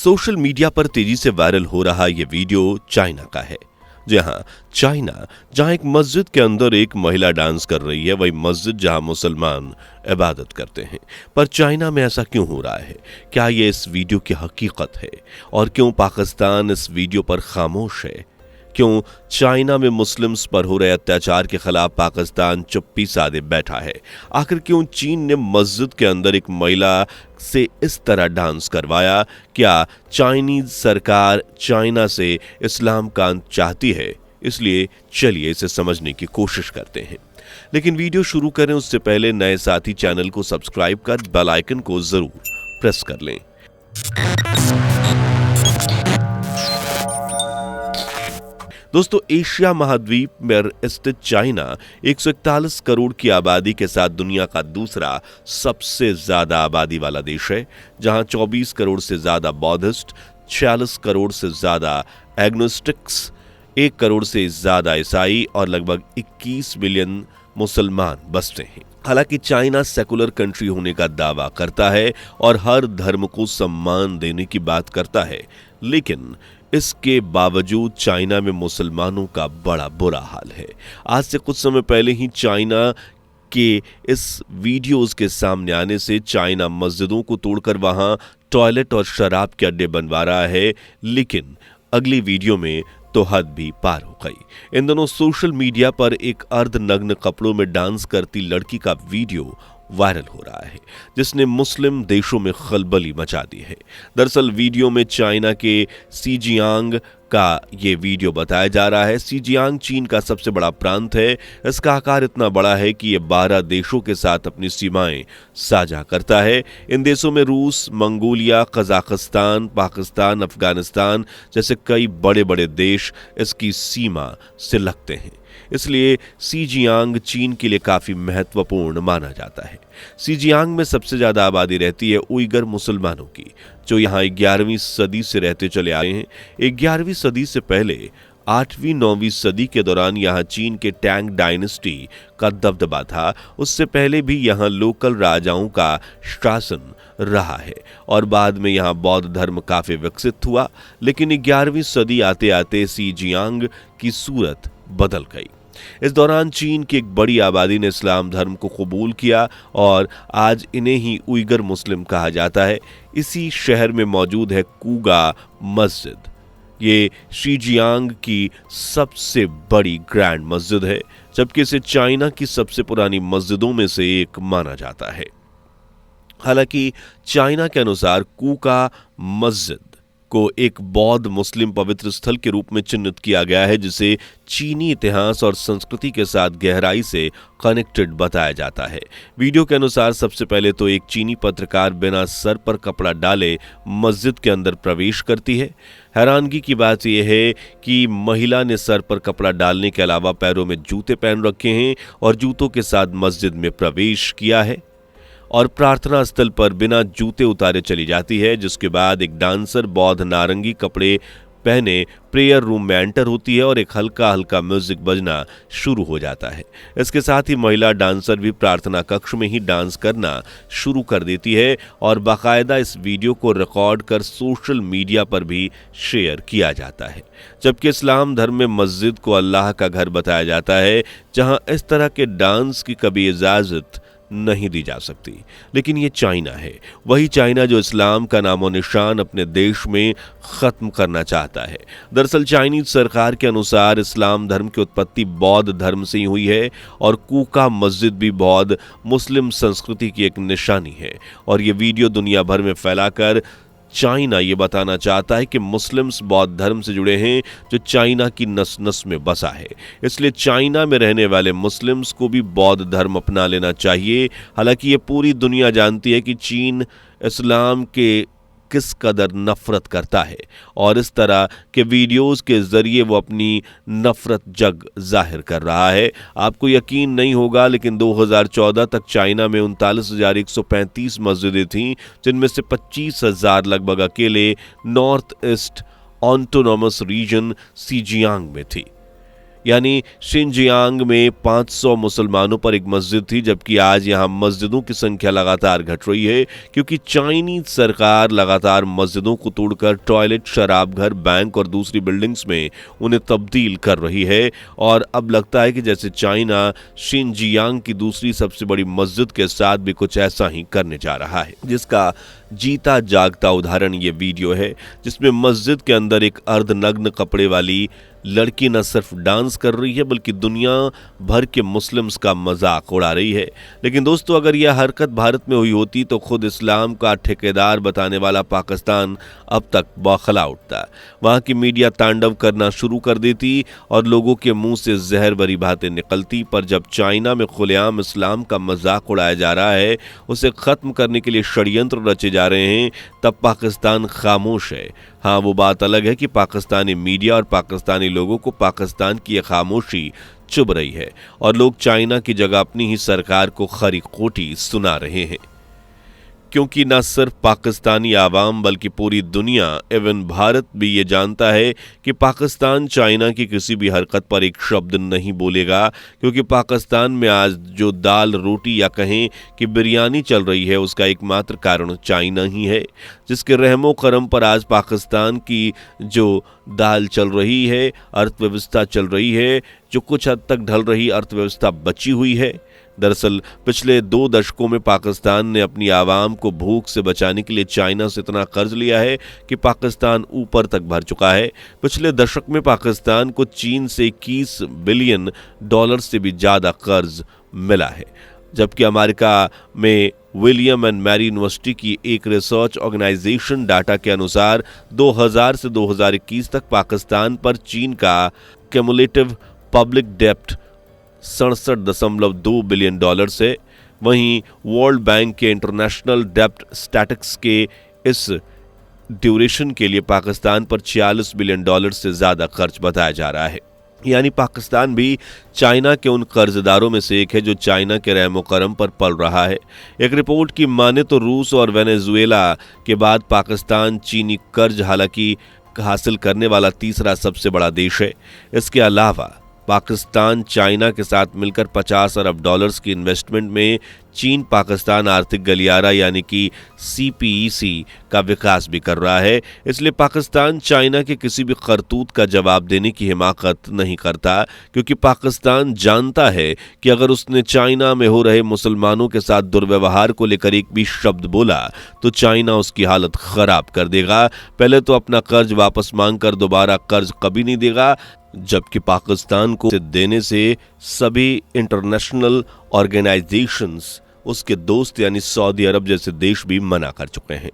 Social media पर तेजी से वायरल हो रहा ये वीडियो चाइना का है। जहां एक मस्जिद के अंदर एक महिला डांस कर रही है, वही मस्जिद जहां मुसलमान इबादत करते हैं। पर चाइना में ऐसा क्यों हो रहा है? क्या ये इस वीडियो की हकीकत है? और क्यों पाकिस्तान इस वीडियो पर खामोश है? क्यों चाइना में मुस्लिम्स पर हो रहे अत्याचार के खिलाफ पाकिस्तान चुप्पी साधे बैठा है? आखिर क्यों चीन ने मस्जिद के अंदर एक महिला से इस तरह डांस करवाया? क्या चाइनीज सरकार चाइना से इस्लाम का अंत चाहती है? इसलिए चलिए इसे समझने की कोशिश करते हैं। लेकिन वीडियो शुरू करें उससे पहले नए साथी चैनल को सब्सक्राइब कर बेल आइकन को जरूर प्रेस कर लें। दोस्तों, एशिया महाद्वीप में स्थित चाइना 141 करोड़ की आबादी के साथ दुनिया का दूसरा सबसे ज्यादा आबादी वाला देश है, जहां 24 करोड़ से ज्यादा बौद्धिस्ट, 46 करोड़ से ज्यादा एग्नोस्टिक्स, 1 करोड़ से ज्यादा ईसाई और लगभग 21 मिलियन मुसलमान बसते हैं। हालांकि चाइना सेकुलर कंट्री होने का दावा करता है और हर धर्म को सम्मान देने की बात करता है, लेकिन इसके बावजूद चाइना में मुसलमानों का बड़ा बुरा हाल है। आज से कुछ समय पहले ही चाइना के इस वीडियोस के सामने आने से चाइना मस्जिदों को तोड़कर वहां टॉयलेट और शराब के अड्डे बनवा रहा है, लेकिन अगली वीडियो में तो हद भी पार हो गई। इन दोनों सोशल मीडिया पर एक अर्धनग्न कपड़ों में डांस करती लड़की का वीडियो वायरल हो रहा है, जिसने मुस्लिम देशों में खलबली मचा दी है। दरअसल वीडियो में चाइना के सीजियांग का ये वीडियो बताया जा रहा है। सीजियांग चीन का सबसे बड़ा प्रांत है। इसका आकार इतना बड़ा है कि ये 12 देशों के साथ अपनी सीमाएं साझा करता है। इन देशों में रूस, मंगोलिया, कजाकिस्तान, पाकिस्तान, अफगानिस्तान जैसे कई बड़े बड़े देश इसकी सीमा से लगते हैं। इसलिए सीजियांग चीन के लिए काफी महत्वपूर्ण माना जाता है। सीजियांग में सबसे ज्यादा आबादी रहती है उइगर मुसलमानों की, जो यहाँ 11वीं सदी से रहते चले आए हैं। 11वीं सदी से पहले 8वीं 9वीं सदी के दौरान यहाँ चीन के टैंग डायनेस्टी का दबदबा था। उससे पहले भी यहाँ लोकल राजाओं का शासन रहा है और बाद में यहाँ बौद्ध धर्म काफी विकसित हुआ। लेकिन 11वीं सदी आते आते सीजियांग की सूरत बदल गई। इस दौरान चीन की एक बड़ी आबादी ने इस्लाम धर्म को कबूल किया और आज इन्हें ही उइगर मुस्लिम कहा जाता है। इसी शहर में मौजूद है कूगा मस्जिद। ये शीजियांग की सबसे बड़ी ग्रैंड मस्जिद है, जबकि इसे चाइना की सबसे पुरानी मस्जिदों में से एक माना जाता है। हालांकि चाइना के अनुसार कूका मस्जिद को एक बौद्ध मुस्लिम पवित्र स्थल के रूप में चिन्हित किया गया है, जिसे चीनी इतिहास और संस्कृति के साथ गहराई से कनेक्टेड बताया जाता है। वीडियो के अनुसार सबसे पहले तो एक चीनी पत्रकार बिना सर पर कपड़ा डाले मस्जिद के अंदर प्रवेश करती है। हैरानगी की बात यह है कि महिला ने सर पर कपड़ा डालने के अलावा पैरों में जूते पहन रखे हैं और जूतों के साथ मस्जिद में प्रवेश किया है और प्रार्थना स्थल पर बिना जूते उतारे चली जाती है। जिसके बाद एक डांसर बौद्ध नारंगी कपड़े पहने प्रेयर रूम में एंटर होती है और एक हल्का हल्का म्यूजिक बजना शुरू हो जाता है। इसके साथ ही महिला डांसर भी प्रार्थना कक्ष में ही डांस करना शुरू कर देती है और बाकायदा इस वीडियो को रिकॉर्ड कर सोशल मीडिया पर भी शेयर किया जाता है। जबकि इस्लाम धर्म में मस्जिद को अल्लाह का घर बताया जाता है, जहां इस तरह के डांस की कभी इजाजत नहीं दी जा सकती। लेकिन ये चाइना है, वही चाइना जो इस्लाम का नामो निशान अपने देश में खत्म करना चाहता है। दरअसल चाइनीज सरकार के अनुसार इस्लाम धर्म की उत्पत्ति बौद्ध धर्म से ही हुई है और कूका मस्जिद भी बौद्ध मुस्लिम संस्कृति की एक निशानी है। और ये वीडियो दुनिया भर में फैलाकर चाइना ये बताना चाहता है कि मुस्लिम्स बौद्ध धर्म से जुड़े हैं, जो चाइना की नस नस में बसा है। इसलिए चाइना में रहने वाले मुस्लिम्स को भी बौद्ध धर्म अपना लेना चाहिए। हालांकि ये पूरी दुनिया जानती है कि चीन इस्लाम के किस कदर नफरत करता है और इस तरह के वीडियोस के जरिए वो अपनी नफरत जग जाहिर कर रहा है। आपको यकीन नहीं होगा, लेकिन 2014 तक चाइना में 39,135 मस्जिदें थीं, जिनमें से 25,000 लगभग अकेले north east autonomous region Xinjiang में थी। यानी शिनजियांग में 500 मुसलमानों पर एक मस्जिद थी, जबकि आज यहाँ मस्जिदों की संख्या लगातार घट रही है, क्योंकि चाइनीज सरकार लगातार मस्जिदों को तोड़कर टॉयलेट, शराबघर, बैंक और दूसरी बिल्डिंग्स में उन्हें तब्दील कर रही है। और अब लगता है कि जैसे चाइना शिनजियांग की दूसरी सबसे बड़ी मस्जिद के साथ भी कुछ ऐसा ही करने जा रहा है, जिसका जीता जागता उदाहरण ये वीडियो है, जिसमें मस्जिद के अंदर एक अर्धनग्न कपड़े वाली लड़की न सिर्फ डांस कर रही है बल्कि दुनिया भर के मुस्लिम्स का मजाक उड़ा रही है। लेकिन दोस्तों, अगर यह हरकत भारत में हुई होती तो खुद इस्लाम का ठेकेदार बताने वाला पाकिस्तान अब तक बौखला उठता। वहाँ की मीडिया तांडव करना शुरू कर देती और लोगों के मुंह से जहर भरी बातें निकलती। पर जब चाइना में खुलेआम इस्लाम का मजाक उड़ाया जा रहा है, उसे खत्म करने के लिए षड्यंत्र रचे जा रहे हैं, तब पाकिस्तान खामोश है। हाँ, वो बात अलग है कि पाकिस्तानी मीडिया और पाकिस्तानी लोगों को पाकिस्तान की यह खामोशी चुभ रही है और लोग चाइना की जगह अपनी ही सरकार को खरी खोटी सुना रहे हैं, क्योंकि न सिर्फ पाकिस्तानी आवाम बल्कि पूरी दुनिया एवं भारत भी ये जानता है कि पाकिस्तान चाइना की किसी भी हरकत पर एक शब्द नहीं बोलेगा, क्योंकि पाकिस्तान में आज जो दाल रोटी या कहें कि बिरयानी चल रही है, उसका एकमात्र कारण चाइना ही है, जिसके रहमो करम पर आज पाकिस्तान की जो दाल चल रही है, अर्थव्यवस्था चल रही है, जो कुछ हद तक ढल रही अर्थव्यवस्था बची हुई है। दरअसल पिछले 2 दशकों में पाकिस्तान ने अपनी आवाम को भूख से बचाने के लिए चाइना से इतना कर्ज लिया है कि पाकिस्तान ऊपर तक भर चुका है। पिछले दशक में पाकिस्तान को चीन से $21 बिलियन से भी ज्यादा कर्ज मिला है, जबकि अमेरिका में विलियम एंड मैरी यूनिवर्सिटी की एक रिसर्च ऑर्गेनाइजेशन डाटा के अनुसार 2000 से 2021 तक पाकिस्तान पर चीन का क्यूमुलेटिव पब्लिक डेप्ट $67.2 बिलियन है। वहीं वर्ल्ड बैंक के इंटरनेशनल डेप्ट स्टैटिक्स के इस ड्यूरेशन के लिए पाकिस्तान पर $46 बिलियन से ज्यादा खर्च बताया जा रहा है। यानी पाकिस्तान भी चाइना के उन कर्जदारों में से एक है जो चाइना के रहमो करम पर पल रहा है। एक रिपोर्ट की माने तो रूस और वेनेजुएला के बाद पाकिस्तान चीनी कर्ज हालांकि हासिल करने वाला तीसरा सबसे बड़ा देश है। इसके अलावा पाकिस्तान चाइना के साथ मिलकर $50 अरब की इन्वेस्टमेंट में चीन पाकिस्तान आर्थिक गलियारा यानी कि CPEC का विकास भी कर रहा है। इसलिए पाकिस्तान चाइना के किसी भी करतूत का जवाब देने की हिमाकत नहीं करता, क्योंकि पाकिस्तान जानता है कि अगर उसने चाइना में हो रहे मुसलमानों के साथ दुर्व्यवहार को लेकर एक भी शब्द बोला तो चाइना उसकी हालत खराब कर देगा। पहले तो अपना कर्ज वापस मांगकर दोबारा कर्ज कभी नहीं देगा, जबकि पाकिस्तान को देने से सभी इंटरनेशनल ऑर्गेनाइजेशंस उसके दोस्त यानी सऊदी अरब जैसे देश भी मना कर चुके हैं।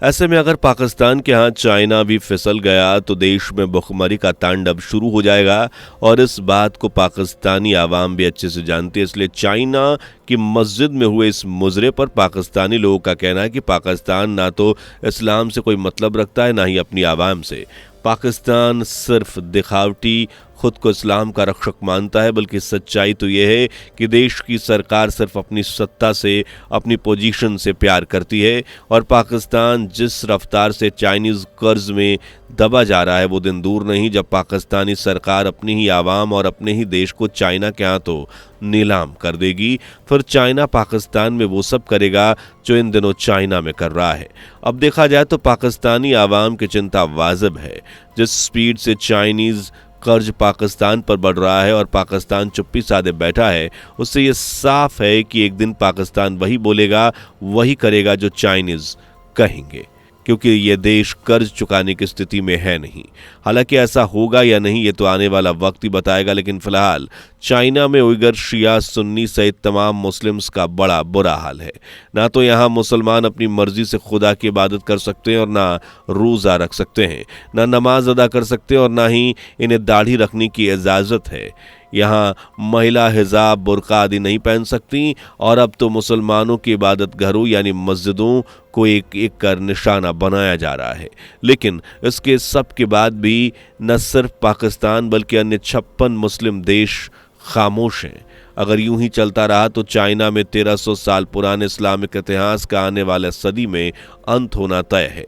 ऐसे में अगर पाकिस्तान के हाथ चाइना भी फिसल गया तो देश में भुखमरी का तांडव शुरू हो जाएगा और इस बात को पाकिस्तानी आवाम भी अच्छे से जानती है। इसलिए चाइना की मस्जिद में हुए इस मुजरे पर पाकिस्तानी लोगों का कहना है कि पाकिस्तान ना तो इस्लाम से कोई मतलब रखता है, ना ही अपनी आवाम से। पाकिस्तान सिर्फ दिखावटी खुद को इस्लाम का रक्षक मानता है, बल्कि सच्चाई तो यह है कि देश की सरकार सिर्फ अपनी सत्ता से, अपनी पोजीशन से प्यार करती है। और पाकिस्तान जिस रफ्तार से चाइनीज कर्ज में दबा जा रहा है वो दिन दूर नहीं जब पाकिस्तानी सरकार अपनी ही आवाम और अपने ही देश को चाइना के हाथों नीलाम कर देगी। फिर चाइना पाकिस्तान में वो सब करेगा जो इन दिनों चाइना में कर रहा है। अब देखा जाए तो पाकिस्तानी आवाम की चिंता वाजिब है। जिस स्पीड से चाइनीज कर्ज पाकिस्तान पर बढ़ रहा है और पाकिस्तान चुप्पी साधे बैठा है, उससे ये साफ है कि एक दिन पाकिस्तान वही बोलेगा, वही करेगा जो चाइनीज कहेंगे, क्योंकि ये देश कर्ज चुकाने की स्थिति में है नहीं। हालांकि ऐसा होगा या नहीं ये तो आने वाला वक्त ही बताएगा, लेकिन फिलहाल चाइना में उइगर, शिया, सुन्नी सहित तमाम मुस्लिम्स का बड़ा बुरा हाल है। ना तो यहाँ मुसलमान अपनी मर्जी से खुदा की इबादत कर सकते हैं और ना रोज़ा रख सकते हैं, ना नमाज अदा कर सकते हैं और ना ही इन्हें दाढ़ी रखने की इजाज़त है। यहाँ महिला हिजाब, बुर्का आदि नहीं पहन सकती और अब तो मुसलमानों की इबादत घरों यानी मस्जिदों को एक एक कर निशाना बनाया जा रहा है। लेकिन इसके सब के बाद भी न सिर्फ पाकिस्तान बल्कि अन्य 56 मुस्लिम देश खामोश हैं। अगर यूं ही चलता रहा तो चाइना में 1300 साल पुराने इस्लामिक इतिहास का आने वाले सदी में अंत होना तय है।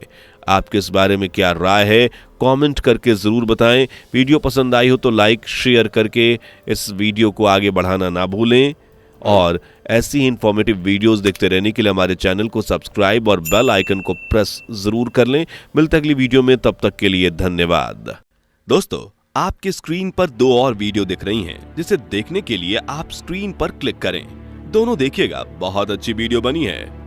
आपके इस बारे में क्या राय है, कमेंट करके ज़रूर बताएं। वीडियो पसंद आई हो तो लाइक शेयर करके इस वीडियो को आगे बढ़ाना ना भूलें और ऐसी ही इंफॉर्मेटिव वीडियोस देखते रहने के लिए हमारे चैनल को सब्सक्राइब और बेल आइकन को प्रेस जरूर कर लें। मिलते अगली वीडियो में, तब तक के लिए धन्यवाद। दोस्तों, आपकी स्क्रीन पर 2 और वीडियो दिख रही हैं, जिसे देखने के लिए आप स्क्रीन पर क्लिक करें। दोनों देखिएगा, बहुत अच्छी वीडियो बनी है।